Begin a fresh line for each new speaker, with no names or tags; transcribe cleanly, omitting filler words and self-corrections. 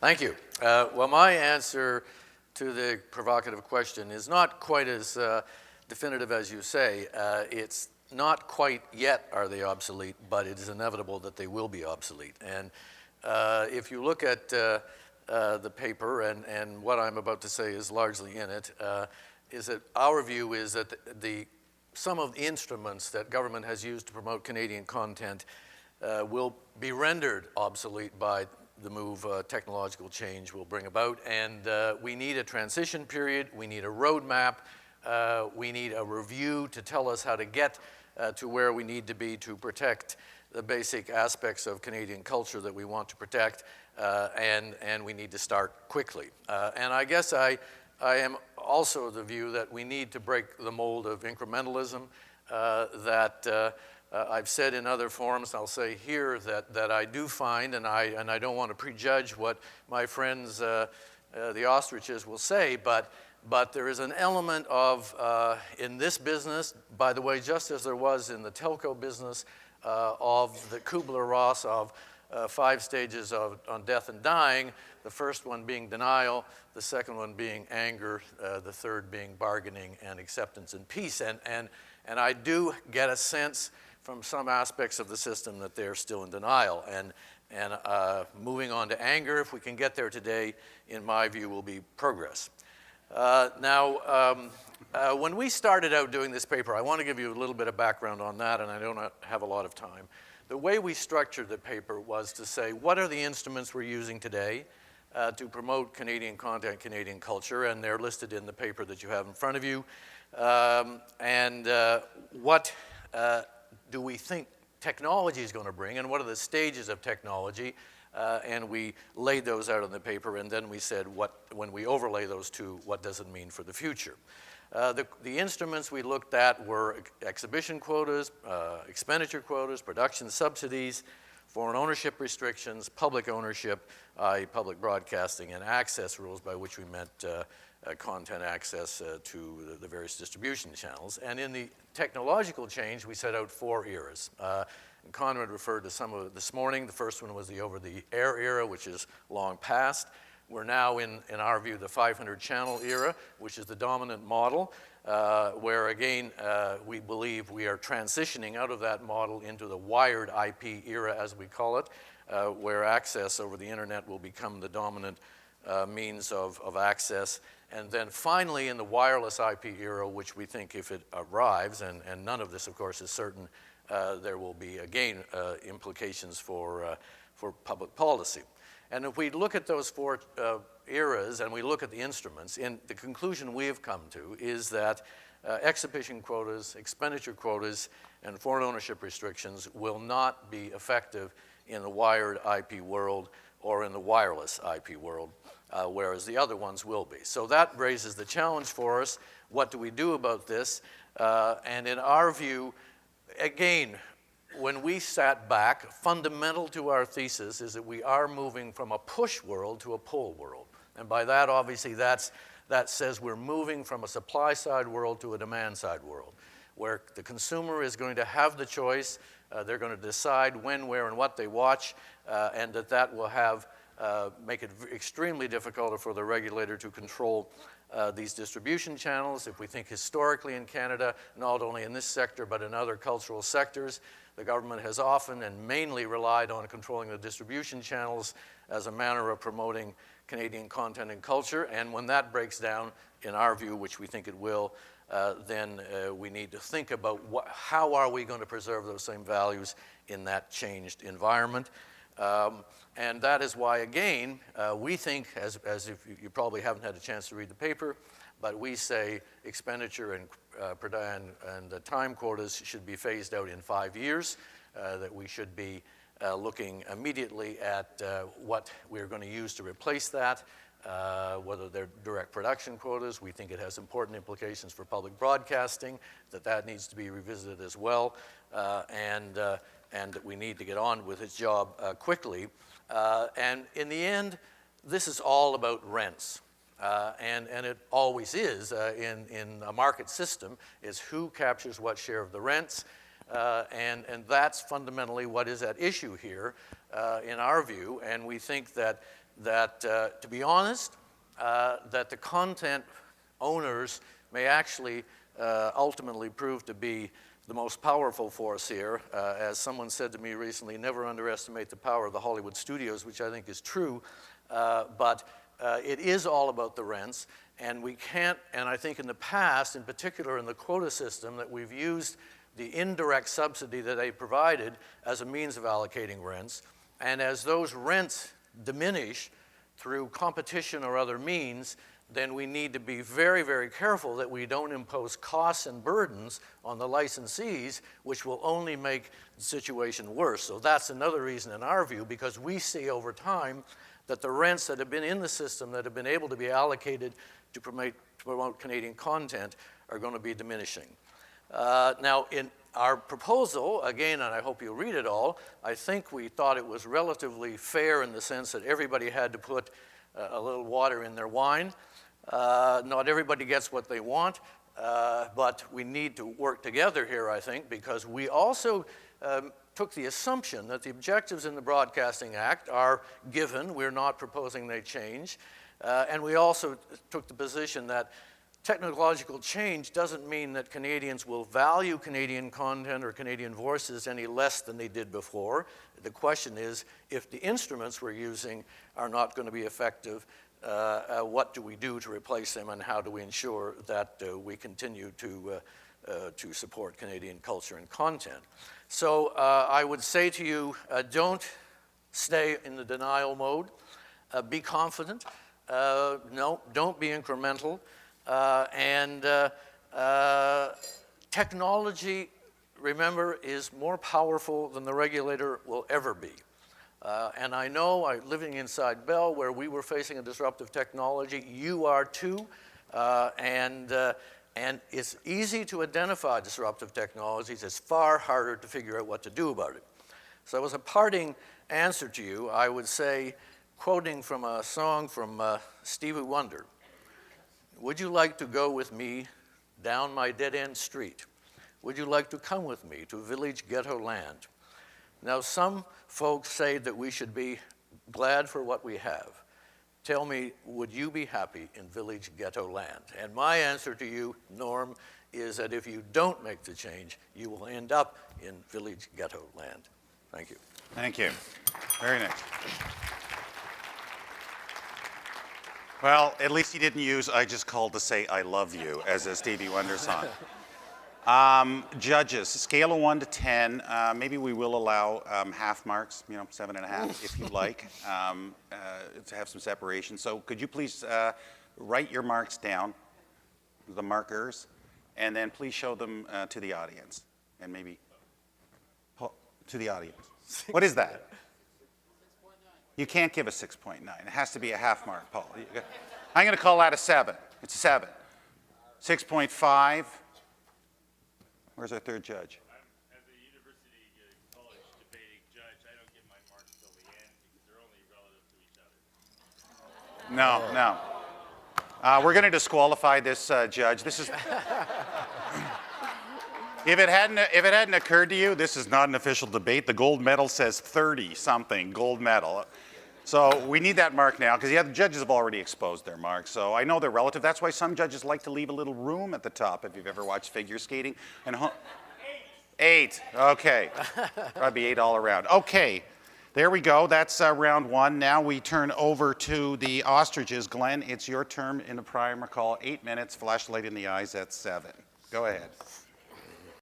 Thank you. Well, my answer to the provocative question is not quite as definitive as you say. It's not quite yet are they obsolete, but it is inevitable that they will be obsolete. And if you look at the paper, and what I'm about to say is largely in it, is that our view is that some of the instruments that government has used to promote Canadian content will be rendered obsolete by the move technological change will bring about. And we need a transition period, we need a roadmap, we need a review to tell us how to get to where we need to be to protect the basic aspects of Canadian culture that we want to protect, and we need to start quickly. And I guess I am also of the view that we need to break the mold of incrementalism, that I've said in other forums, I'll say here, that I do find, and I don't want to prejudge what my friends, the ostriches, will say, but there is an element of, in this business, by the way, just as there was in the telco business, of the Kubler-Ross of 5 stages on death and dying, the first one being denial, the second one being anger, the third being bargaining and acceptance and peace. And I do get a sense from some aspects of the system that they're still in denial. And moving on to anger, if we can get there today, in my view, will be progress. When we started out doing this paper, I want to give you a little bit of background on that, and I don't have a lot of time. The way we structured the paper was to say, what are the instruments we're using today to promote Canadian content, Canadian culture, and they're listed in the paper that you have in front of you. What do we think technology is going to bring, and what are the stages of technology? And we laid those out in the paper, and then we said, when we overlay those two, what does it mean for the future? The instruments we looked at were exhibition quotas, expenditure quotas, production subsidies, foreign ownership restrictions, public ownership, i.e. public broadcasting, and access rules, by which we meant content access to the various distribution channels. And in the technological change, we set out 4 eras. And Conrad referred to some of it this morning. The first one was the over-the-air era, which is long past. We're now in our view, the 500-channel era, which is the dominant model, where again, we believe we are transitioning out of that model into the wired IP era, as we call it, where access over the internet will become the dominant means of access. And then finally, in the wireless IP era, which we think if it arrives, and none of this, of course, is certain, there will be, again, implications for public policy. And if we look at those 4 eras and we look at the instruments, the conclusion we have come to is that exhibition quotas, expenditure quotas, and foreign ownership restrictions will not be effective in the wired IP world or in the wireless IP world, whereas the other ones will be. So that raises the challenge for us. What do we do about this? And in our view, again, when we sat back, fundamental to our thesis is that we are moving from a push world to a pull world. And by that, obviously, that says we're moving from a supply-side world to a demand-side world, where the consumer is going to have the choice. They're going to decide when, where, and what they watch, and that will make it extremely difficult for the regulator to control these distribution channels. If we think historically in Canada, not only in this sector, but in other cultural sectors, the government has often and mainly relied on controlling the distribution channels as a manner of promoting Canadian content and culture. And when that breaks down, in our view, which we think it will, then we need to think about how are we going to preserve those same values in that changed environment. And that is why, again, we think, as if you probably haven't had a chance to read the paper, but we say expenditure and the time quotas should be phased out in 5 years, that we should be looking immediately at what we're going to use to replace that, whether they're direct production quotas. We think it has important implications for public broadcasting, that needs to be revisited as well, and that we need to get on with its job quickly. And in the end, this is all about rents. And it always is in a market system, is who captures what share of the rents. And that's fundamentally what is at issue here in our view. And we think that that, to be honest, that the content owners may actually ultimately prove to be the most powerful force here. As someone said to me recently, never underestimate the power of the Hollywood studios, which I think is true. But it is all about the rents, and we can't, and I think in the past, in particular in the quota system, that we've used the indirect subsidy that they provided as a means of allocating rents. And as those rents diminish through competition or other means, then we need to be very, very careful that we don't impose costs and burdens on the licensees, which will only make the situation worse. So that's another reason in our view, because we see over time that the rents that have been in the system that have been able to be allocated to promote Canadian content are going to be diminishing. Now, in our proposal, again, and I hope you'll read it all, I think we thought it was relatively fair in the sense that everybody had to put a little water in their wine. Not everybody gets what they want, but we need to work together here, I think, because we also took the assumption that the objectives in the Broadcasting Act are given. We're not proposing they change. And we also took the position that technological change doesn't mean that Canadians will value Canadian content or Canadian voices any less than they did before. The question is, if the instruments we're using are not going to be effective, what do we do to replace them, and how do we ensure that we continue to support Canadian culture and content? So I would say to you, don't stay in the denial mode. Be confident. No, don't be incremental. Technology, remember, is more powerful than the regulator will ever be. And I know, living inside Bell, where we were facing a disruptive technology, you are too. And it's easy to identify disruptive technologies. It's far harder to figure out what to do about it. So as a parting answer to you, I would say, quoting from a song from Stevie Wonder, would you like to go with me down my dead-end street? Would you like to come with me to village ghetto land? Now, some folks say that we should be glad for what we have. Tell me, would you be happy in village ghetto land? And my answer to you, Norm, is that if you don't make the change, you will end up in village ghetto land. Thank you.
Thank you. Very nice. Well, at least he didn't use "I just called to say I love you" as a Stevie Wonder song. Judges, scale of 1 to 10, maybe we will allow half marks, 7.5 if you like, to have some separation. So could you please write your marks down, the markers, and then please show them to the audience, and maybe to the audience. What is that? You can't give a 6.9. It has to be a half mark, Paul. I'm going to call that a 7. It's a 7. 6.5. Where's our third judge?
As a university college debating judge, I don't give my marks till the end because they're only relative to each other.
No. We're going to disqualify this judge. This is. If it hadn't occurred to you, this is not an official debate. The gold medal says 30-something gold medal. So we need that mark now because the other judges have already exposed their marks. So I know they're relative. That's why some judges like to leave a little room at the top if you've ever watched figure skating. And 8. Okay. Probably 8 all around. Okay. There we go. That's round 1. Now we turn over to the ostriches. Glenn, it's your turn in the primer call. 8 minutes, flashlight in the eyes at 7. Go ahead.